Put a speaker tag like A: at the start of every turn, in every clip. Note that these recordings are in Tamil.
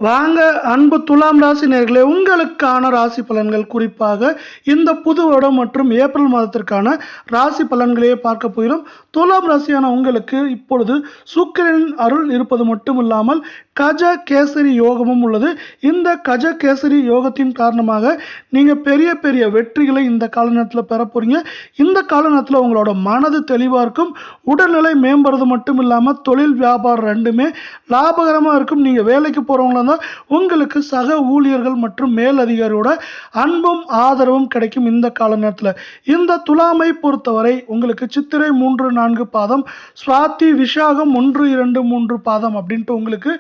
A: வாங்க அன்பு துலாம் ராசி நேயர்களே, உங்களுக்கான ராசி பலன்கள் குறிப்பாக இந்த புது வருடம் மற்றும் ஏப்ரல் மாதத்திற்கான ராசி பலன்களையே பார்க்க போகிறோம். துலாம் ராசியான உங்களுக்கு இப்பொழுது சுக்கிரனின் அருள் இருப்பது மட்டும் இல்லாமல் கஜ கேசரி யோகமும் உள்ளது. இந்த கஜ கேசரி யோகத்தின் காரணமாக நீங்கள் பெரிய பெரிய வெற்றிகளை இந்த கால நேரத்தில் பெற போறீங்க. இந்த கால நேரத்தில் உங்களோட மனது தெளிவாக இருக்கும், உடல்நிலை மேம்படுறது மட்டும் இல்லாமல் தொழில் வியாபாரம் ரெண்டுமே லாபகரமாக இருக்கும். நீங்கள் வேலைக்கு போகிறவங்களா இருந்தால் உங்களுக்கு சக ஊழியர்கள் மற்றும் மேல் அதிகாரியோட அன்பும் ஆதரவும் கிடைக்கும். இந்த கால நேரத்தில் இந்த துலாமை பொறுத்தவரை உங்களுக்கு சித்திரை 3-4 பாதம், சுவாதி விஷாகம் 1-2-3 பாதம் அப்படின்ட்டு உங்களுக்கு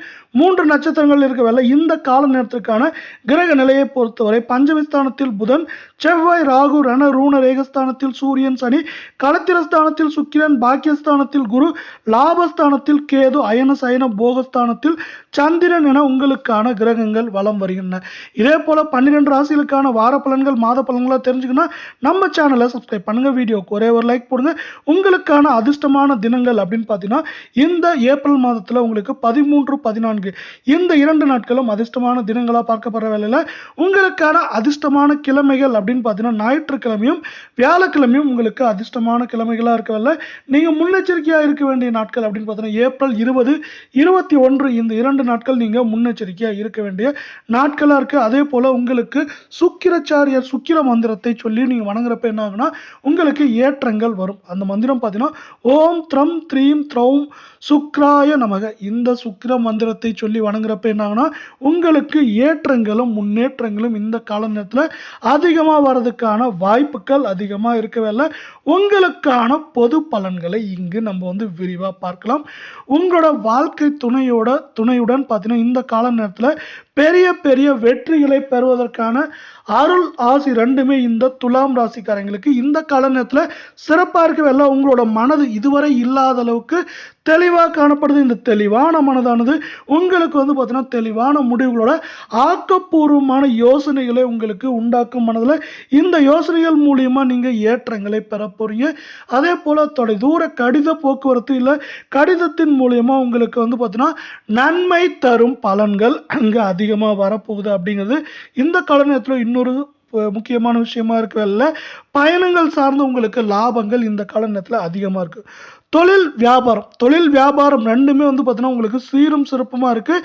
A: 3 நட்சத்திரங்கள் இருக்கவில்லை. இந்த கால நேரத்திற்கான கிரக நிலையை பொறுத்தவரை பஞ்சமஸ்தானத்தில் புதன், செவ்வாய், ராகு, ரண ரூண ரேகஸ்தானத்தில் சூரியன், சனி, களத்திரஸ்தானத்தில் சுக்கிரன், பாக்கியஸ்தானத்தில் குரு, லாபஸ்தானத்தில் கேது, அயன சயன போகஸ்தானத்தில் சந்திரன் என உங்களுக்கான கிரகங்கள் வலம் வருகின்றன. இதே போல 12 ராசிகளுக்கான வார பலன்கள் மாத பலன்களா தெரிஞ்சுக்கணும். நம்ம சேனலை சப்ஸ்கிரைப் பண்ணுங்க, வீடியோக்கு ஒரே ஒரு லைக் போடுங்க. உங்களுக்கான அதிர்ஷ்டமான தினங்கள் அப்படின்னு பார்த்தீங்கன்னா இந்த ஏப்ரல் மாதத்தில் உங்களுக்கு 13-14 இந்த 2 நாட்களும் அதிர்ஷ்டமான தினங்களாக பார்க்கப்படுற வேலையில் உங்களுக்கான அதிர்ஷ்டமான கிழமைகள் அப்படின்னு பார்த்தீங்கன்னா ஞாயிற்றுக்கிழமையும் வியாழக்கிழமையும் உங்களுக்கு அதிர்ஷ்டமான கிழமைகளாக இருக்கவில்லை. நீங்கள் முன்னெச்சரிக்கையாக இருக்க வேண்டிய நாட்கள் அப்படின்னு பார்த்தீங்கன்னா ஏப்ரல் 20, 21 இந்த 2 நாட்கள் நீங்கள் முன்னெச்சரிக்கையாக இருக்க வேண்டிய நாட்களாக இருக்குது. அதே போல் உங்களுக்கு சுக்கிரச்சாரியர் சுக்கிர மந்திரத்தை சொல்லி நீங்கள் வணங்குறப்ப என்ன ஆகுனா உங்களுக்கு ஏற்றங்கள் வரும். அந்த மந்திரம் பார்த்தீங்கன்னா ஓம் த்ரம் த்ரீம் த்ரௌம் சுக்ராய நமக. இந்த சுக்கிர மந்திரத்தை சொல்லி வணங்குறப்ப என்ன ஆகுனா உங்களுக்கு ஏற்றங்களும் முன்னேற்றங்களும் இந்த கால நேரத்தில் அதிகமாக வர்றதுக்கான வாய்ப்புகள் அதிகமாக இருக்கவே இல்லை. உங்களுக்கான பொது பலன்களை இங்கு நம்ம விரிவாக பார்க்கலாம். உங்களோட வாழ்க்கை துணையுடன் பார்த்தீங்கன்னா இந்த கால நேரத்தில் பெரிய பெரிய வெற்றிகளை பெறுவதற்கான அருள் ஆசி ரெண்டுமே இந்த துலாம் ராசிக்காரங்களுக்கு இந்த கால நேரத்தில் சிறப்பாக இருக்கவே. உங்களோட மனது இதுவரை இல்லாத அளவுக்கு தெளிவாக காணப்படுது. இந்த தெளிவான மனதானது உங்களுக்கு பார்த்தீங்கன்னா தெளிவான முடிவுகளோட ஆக்கப்பூர்வமான யோசனைகளை உங்களுக்கு உண்டாக்கும். மனதில் இந்த யோசனைகள் மூலியமாக நீங்கள் ஏற்றங்களை பெற போறீங்க. அதே போல் தொலைதூர கடித போக்குவரத்து இல்லை கடிதத்தின் மூலியமாக உங்களுக்கு பார்த்தீங்கன்னா நன்மை தரும் பலன்கள் அங்கே அதிகமாக வரப்போகுது. அப்படிங்கிறது இந்த கால நேரத்தில் இன்னொரு முக்கியமான விஷயமா இருக்கவில்லை. பயணங்கள் சார்ந்த உங்களுக்கு லாபங்கள் இந்த கால நேரத்தில் அதிகமாக இருக்கு. தொழில் வியாபாரம் ரெண்டுமே பார்த்தீங்கன்னா உங்களுக்கு சீரும் சிறப்புமா இருக்கு.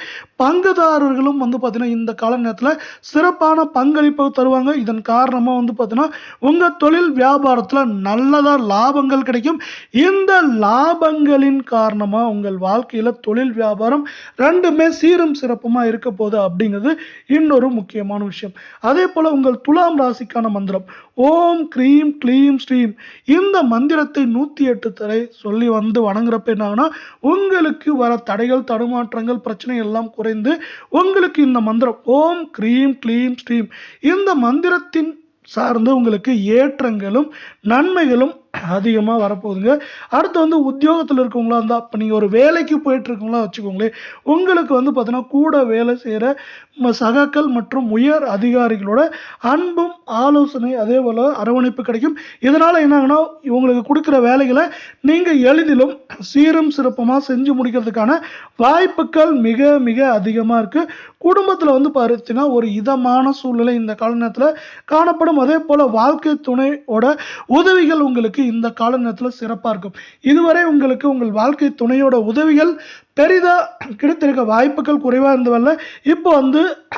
A: பங்குதாரர்களும் பார்த்தீங்கன்னா இந்த கால நேரத்தில் சிறப்பான பங்களிப்பை தருவாங்க. இதன் காரணமா பார்த்தீங்கன்னா உங்க தொழில் வியாபாரத்தில் நல்லதா லாபங்கள் கிடைக்கும். இந்த லாபங்களின் காரணமா உங்கள் வாழ்க்கையில தொழில் வியாபாரம் ரெண்டுமே சீரும் சிறப்புமா இருக்க போகுது அப்படிங்கிறது இன்னொரு முக்கியமான விஷயம். அதே போல உங்கள் துலாம் ராசிக்கான மந்திரம் ஓம் க்ரீம் க்ளீம் ஸ்ரீம். இந்த மந்திரத்தை 108 தடவை சொல்லி வணங்குறப்ப என்ன ஆகுனா உங்களுக்கு வர தடைகள் தடுமாற்றங்கள் பிரச்சனை எல்லாம் குறைந்து உங்களுக்கு இந்த மந்திரம் ஓம் க்ரீம் க்ளீம் ஸ்ரீம் இந்த மந்திரத்தின் சார்ந்து உங்களுக்கு ஏற்றங்களும் நன்மைகளும் அதிகமாக வரப்போகுதுங்க. அடுத்து உத்தியோகத்தில் இருக்கவங்களா இருந்தால் இப்போ நீங்கள் ஒரு வேலைக்கு போயிட்டு இருக்கவங்களா வச்சுக்கோங்களேன், உங்களுக்கு பார்த்தீங்கன்னா கூட வேலை செய்கிற சகாக்கள் மற்றும் உயர் அதிகாரிகளோட அன்பும் ஆலோசனை அதே போல் அரவணைப்பு கிடைக்கும். இதனால் என்னாங்கன்னா இவங்களுக்கு கொடுக்குற வேலைகளை நீங்கள் எளிதிலும் சீரும் சிறப்பமாக செஞ்சு முடிக்கிறதுக்கான வாய்ப்புகள் மிக மிக அதிகமாக இருக்குது. குடும்பத்தில் பார்த்தீங்கன்னா ஒரு இதமான சூழ்நிலை இந்த கால நேரத்தில் காணப்படும். அதே போல் வாழ்க்கை துணையோட உதவிகள் உங்களுக்கு இந்த கால நேரத்தில் சிறப்பாக இருக்கும். இதுவரை உங்களுக்கு உங்கள் வாழ்க்கை துணையோட உதவிகள் பெரிதா கிடைத்திருக்க வாய்ப்புகள் குறைவாக இருந்தவல்ல. இப்போ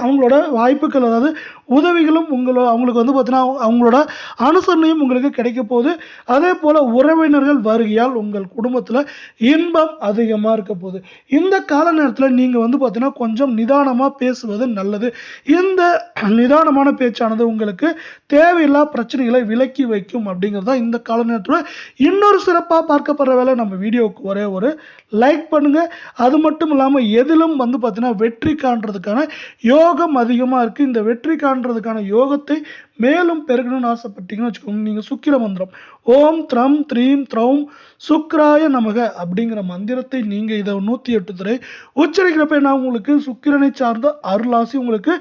A: அவங்களோட வாய்ப்புகள் அதாவது உதவிகளும் அவங்களுக்கு பார்த்தீங்கன்னா அவங்களோட அனுசரணையும் உங்களுக்கு கிடைக்க போகுது. அதே போல் உறவினர்கள் வருகையால் உங்கள் குடும்பத்தில் இன்பம் அதிகமாக இருக்க போகுது. இந்த கால நேரத்தில் நீங்கள் பார்த்தீங்கன்னா கொஞ்சம் நிதானமாக பேசுவது நல்லது. இந்த நிதானமான பேச்சானது உங்களுக்கு தேவையில்லா பிரச்சனைகளை விலக்கி வைக்கும் அப்படிங்கிறதா இந்த கால நேரத்தில் இன்னொரு சிறப்பாக பார்க்கப்படுற வேலை. நம்ம வீடியோவுக்கு ஒரே ஒரு லைக் பண்ணுங்க. அது மட்டும் இல்லாமல் எதிலும் பார்த்தீங்கன்னா வெற்றி காண்றதுக்கான யோகம் அதிகமாக இருக்குது. இந்த வெற்றி காண்றதுக்கான யோகத்தை மேலும் பெருகணும்னு ஆசைப்பட்டீங்கன்னு வச்சுக்கோங்க, நீங்கள் சுக்கிர மந்திரம் ஓம் த்ரம் த்ரீம் த்ரௌம் சுக்ராய நமக அப்படிங்கிற மந்திரத்தை நீங்கள் இதை 108 தடவை உச்சரிக்கிறப்ப என்ன உங்களுக்கு சுக்கிரனை சார்ந்த அருளாசி உங்களுக்கு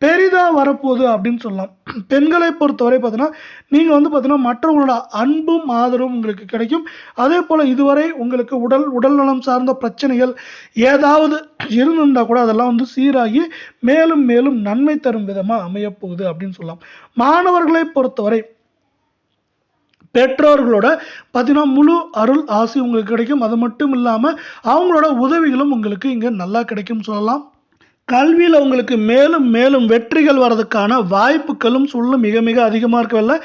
A: பெரிதாக வரப்போகுது அப்படின்னு சொல்லலாம். பெண்களை பொறுத்தவரை பார்த்தீங்கன்னா நீங்கள் வந்து பார்த்தீங்கன்னா மற்றவங்களோட அன்பும் ஆதரவும் உங்களுக்கு கிடைக்கும். அதே போல் இதுவரை உங்களுக்கு உடல் நலம் சார்ந்த பிரச்சனைகள் ஏதாவது இருந்திருந்தால் கூட அதெல்லாம் வந்து சீராகி மேலும் மேலும் நன்மை தரும் விதமாக அமையப்போகுது அப்படின்னு சொல்லலாம். மாணவர்களை பொறுத்தவரை பெற்றோர்களோட பார்த்தீங்கன்னா முழு அருள் ஆசி உங்களுக்கு கிடைக்கும். அது மட்டும் இல்லாமல் அவங்களோட உதவிகளும் உங்களுக்கு இங்கே நல்லா கிடைக்கும் சொல்லலாம். கல்வியில் உங்களுக்கு மேலும் மேலும் வெற்றிகள் வர்றதுக்கான வாய்ப்புகளும் சூழலும் மிக மிக அதிகமாக இருக்கவில்லை.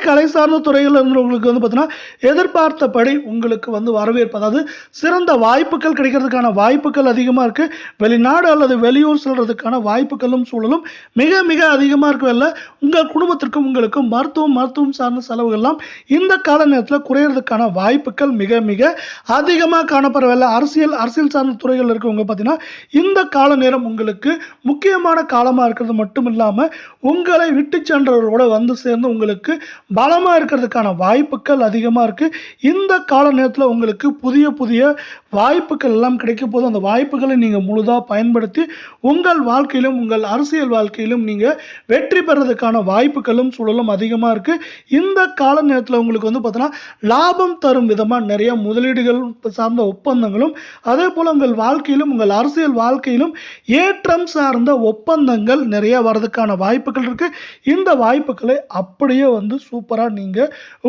A: கலை சார்ந்த துறையில் இருந்தவங்களுக்கு வந்து பார்த்தீங்கன்னா எதிர்பார்த்தபடி உங்களுக்கு வந்து வரவேற்பு, அதாவது சிறந்த வாய்ப்புகள் கிடைக்கிறதுக்கான வாய்ப்புகள் அதிகமாக இருக்குது. வெளிநாடு அல்லது வெளியூர் செல்றதுக்கான வாய்ப்புகளும் சூழலும் மிக மிக அதிகமாக இருக்கவில்லை. உங்கள் குடும்பத்திற்கும் உங்களுக்கும் மருத்துவம் சார்ந்த செலவுகள்லாம் இந்த கால நேரத்தில் குறையிறதுக்கான வாய்ப்புகள் மிக மிக அதிகமாக காணப்படவில்லை. அரசியல் சார்ந்த துறைகள் இருக்கவங்க பார்த்தீங்கன்னா இந்த கால நேரம் உங்களுக்கு முக்கியமான காலமாக இருக்கிறது மட்டும் இல்லாமல் உங்களை விட்டு சென்றவர்களோட வந்து சேர்ந்து உங்களுக்கு பலமாக இருக்கிறதுக்கான வாய்ப்புகள் அதிகமாக இருக்குது. இந்த கால நேரத்தில் உங்களுக்கு புதிய வாய்ப்புகள் எல்லாம் கிடைக்க போது அந்த வாய்ப்புகளை நீங்கள் முழுதாக பயன்படுத்தி உங்கள் வாழ்க்கையிலும் உங்கள் அரசியல் வாழ்க்கையிலும் நீங்கள் வெற்றி பெறதுக்கான வாய்ப்புகளும் சூழலும் அதிகமாக இருக்குது. இந்த கால நேரத்தில் உங்களுக்கு வந்து பார்த்தீங்கன்னா லாபம் தரும் விதமாக நிறைய முதலீடுகள் சார்ந்த ஒப்பந்தங்களும் அதே போல் உங்கள் வாழ்க்கையிலும் உங்கள் அரசியல் வாழ்க்கையிலும் ஏற்றம் சார்ந்த ஒப்பந்தங்கள் நிறைய வரதுக்கான வாய்ப்புகள் இருக்கு. இந்த வாய்ப்புகளை அப்படியே வந்து சூப்பரா நீங்க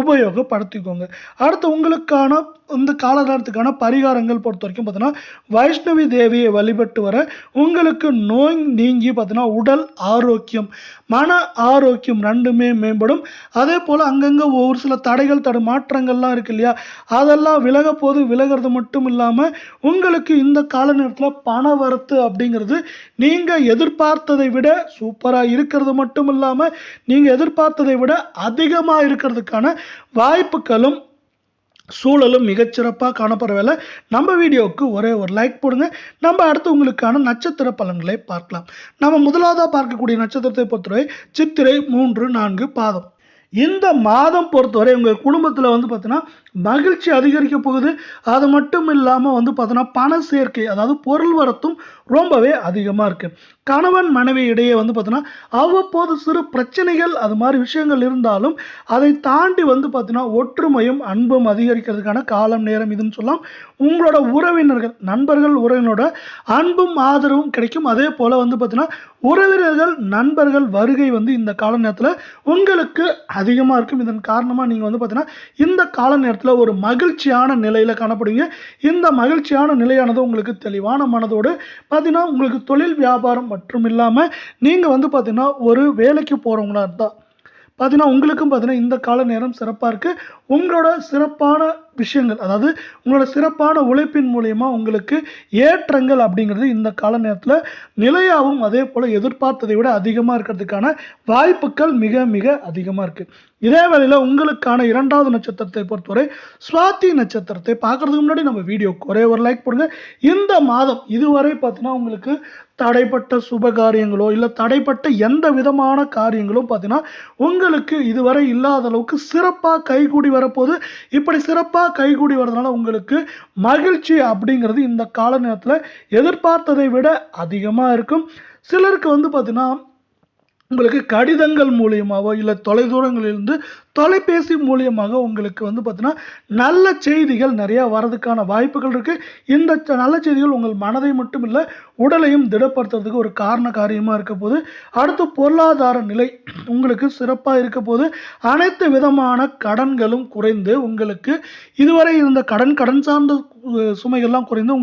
A: உபயோகப்படுத்திக்கோங்க. அடுத்து உங்களுக்கான இந்த காலகாலத்துக்கான பரிகாரங்கள் பொறுத்த வரைக்கும் பார்த்தீங்கன்னா வைஷ்ணவி தேவியை வழிபட்டு வர உங்களுக்கு நோய் நீங்கி பார்த்தீங்கன்னா உடல் ஆரோக்கியம் மன ஆரோக்கியம் ரெண்டுமே மேம்படும். அதே போல் அங்கங்கே ஒரு சில மாற்றங்கள்லாம் இருக்கு இல்லையா, அதெல்லாம் விலகிறது மட்டும் இல்லாமல் உங்களுக்கு இந்த கால நேரத்தில் பண வரத்து அப்படிங்கிறது நீங்கள் எதிர்பார்த்ததை விட சூப்பராக இருக்கிறது மட்டும் இல்லாமல் நீங்கள் எதிர்பார்த்ததை விட அதிகமாக இருக்கிறதுக்கான வாய்ப்புகளும் சூழலும் மிகச்சிறப்பாக காணப்படவில்லை. நம்ம வீடியோவுக்கு ஒரே ஒரு லைக் போடுங்க. நம்ம அடுத்து உங்களுக்கான நட்சத்திர பலன்களை பார்க்கலாம். நம்ம முதலாவதாக பார்க்கக்கூடிய நட்சத்திரத்தை பொறுத்தவரை சித்திரை 3, 4 பாதம். இந்த மாதம் பொறுத்தவரை உங்கள் குடும்பத்தில் வந்து பார்த்தீங்கன்னா மகிழ்ச்சி அதிகரிக்க போகுது. அது மட்டும் இல்லாமல் வந்து பார்த்தீங்கன்னா பண சேர்க்கை, அதாவது பொருள் வரத்தும் ரொம்பவே அதிகமாக இருக்குது. கணவன் மனைவி இடையே வந்து பார்த்தீங்கன்னா அவ்வப்போது சிறு பிரச்சனைகள் அது மாதிரி விஷயங்கள் இருந்தாலும் அதை தாண்டி வந்து பார்த்தீங்கன்னா ஒற்றுமையும் அன்பும் அதிகரிக்கிறதுக்கான காலம் நேரம் இதுன்னு சொல்லலாம். உங்களோட உறவினர்கள் நண்பர்கள் உறவினரோட அன்பும் ஆதரவும் கிடைக்கும். அதே போல் வந்து பார்த்தீங்கன்னா உறவினர்கள் நண்பர்கள் வருகை வந்து இந்த கால நேரத்தில் உங்களுக்கு அதிகமாக இருக்கும். இதன் காரணமாக நீங்கள் வந்து பார்த்தீங்கன்னா இந்த கால நேரத்தில் ஒரு மகிழ்ச்சியான நிலையில் காணப்படுவீங்க. இந்த மகிழ்ச்சியான நிலையானது உங்களுக்கு தெளிவான மனதோடு பார்த்தீங்கன்னா உங்களுக்கு தொழில் வியாபாரம் மற்றும் இல்லாமல் நீங்கள் வந்து பார்த்தீங்கன்னா ஒரு வேலைக்கு போகிறவங்களா இருந்தால் பார்த்தீங்கன்னா உங்களுக்கும் பார்த்தீங்கன்னா இந்த கால நேரம் சிறப்பாக இருக்குது. உங்களோட சிறப்பான விஷயங்கள், அதாவது உங்களோட சிறப்பான உழைப்பின் மூலயமா உங்களுக்கு ஏற்றங்கள் அப்படிங்கிறது இந்த கால நேரத்தில் நிலையாகவும் அதே போல் எதிர்பார்த்ததை விட அதிகமாக இருக்கிறதுக்கான வாய்ப்புகள் மிக மிக அதிகமாக இருக்குது. இதே வேளையில் உங்களுக்கான 2வது நட்சத்திரத்தை பொறுத்தவரை சுவாதி நட்சத்திரத்தை பார்க்கறதுக்கு முன்னாடி நம்ம வீடியோக்கு ஒரே ஒரு லைக் போடுங்க. இந்த மாதம் இதுவரை பார்த்தீங்கன்னா உங்களுக்கு தடைப்பட்ட சுப காரியங்களோ இல்லை தடைப்பட்ட எந்த விதமான காரியங்களும் பார்த்தீங்கன்னா உங்களுக்கு இதுவரை இல்லாத அளவுக்கு சிறப்பாக கைகூடி வரப்போகுது. இப்படி சிறப்பாக கைகூடி வரதுனால உங்களுக்கு மகிழ்ச்சி அப்படிங்கிறது இந்த கால நேரத்தில் எதிர்பார்த்ததை விட அதிகமாக இருக்கும். சிலருக்கு வந்து பார்த்தீங்கன்னா உங்களுக்கு கடிதங்கள் மூலியமாவோ இல்லை தொலைதூரங்களிலிருந்து தொலைபேசி மூலியமாக உங்களுக்கு வந்து பார்த்தீங்கன்னா நல்ல செய்திகள் நிறையா வரதுக்கான வாய்ப்புகள் இருக்குது. இந்த நல்ல செய்திகள் உங்கள் மனதை மட்டும் இல்லை உடலையும் திடப்படுத்துறதுக்கு ஒரு காரியமாக இருக்க போது. அடுத்து பொருளாதார நிலை உங்களுக்கு சிறப்பாக இருக்க போது. அனைத்து விதமான கடன்களும் குறைந்து உங்களுக்கு இதுவரை இருந்த கடன் சார்ந்த சுமைகள்லாம் குறைந்து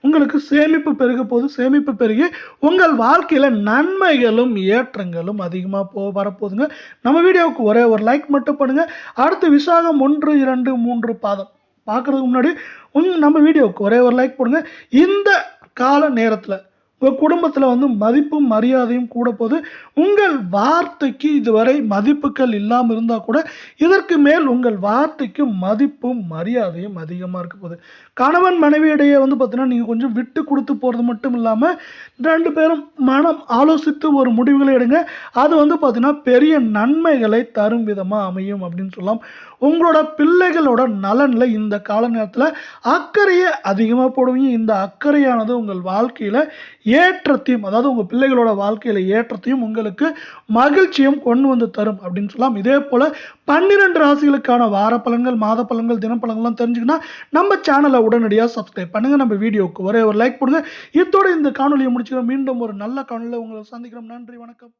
A: உங்களுக்கு சேமிப்பு பெருக போது. சேமிப்பு பெருகி உங்கள் வாழ்க்கையில் நன்மைகளும் ஏற்றங்களும் அதிகமாக வரப்போகுதுங்க. நம்ம வீடியோவுக்கு ஒரே ஒரு லைக் மட்டும் பண்ணுங்க. அடுத்து விசாகம் 1, 2, 3 பாதம் பார்க்கறதுக்கு முன்னாடி நம்ம வீடியோவுக்கு ஒரே ஒரு லைக் போடுங்க. இந்த கால நேரத்தில் உங்கள் குடும்பத்தில் வந்து மதிப்பும் மரியாதையும் கூட போது. உங்கள் வார்த்தைக்கு இதுவரை மதிப்புகள் இல்லாமல் இருந்தால் கூட இதற்கு மேல் உங்கள் வார்த்தைக்கு மதிப்பும் மரியாதையும் அதிகமாக இருக்க போகுது. கணவன் மனைவியிடையே வந்து பார்த்தீங்கன்னா நீங்கள் கொஞ்சம் விட்டு கொடுத்து போகிறது மட்டும் இல்லாமல் 2 பேரும் மனம் ஆலோசித்து ஒரு முடிவுகளை எடுங்க. அது வந்து பார்த்தீங்கன்னா பெரிய நன்மைகளை தரும் விதமாக அமையும் அப்படின்னு சொல்லலாம். உங்களோட பிள்ளைகளோட நலனில் இந்த கால நேரத்தில் அக்கறையை அதிகமாக போடுவீங்க. இந்த அக்கறையானது உங்கள் வாழ்க்கையில் ஏற்றத்தையும், அதாவது உங்கள் பிள்ளைகளோட வாழ்க்கையில் ஏற்றத்தையும் உங்களுக்கு மகிழ்ச்சியும் கொண்டு வந்து தரும் அப்படின்னு சொல்லலாம். இதே போல் 12 ராசிகளுக்கான வார பலன்கள், மாத பலன்கள், தினப்பலன்கள்லாம் தெரிஞ்சுக்கன்னா நம்ம சேனலை உடனடியாக சப்ஸ்கிரைப் பண்ணுங்கள். நம்ம வீடியோவுக்கு ஒரே ஒரு லைக் போடுங்க. இத்தோடு இந்த காணொலியை முடிச்சுக்கிறோம். மீண்டும் ஒரு நல்ல காணொலியில் உங்களை சந்திக்கிறோம். நன்றி, வணக்கம்.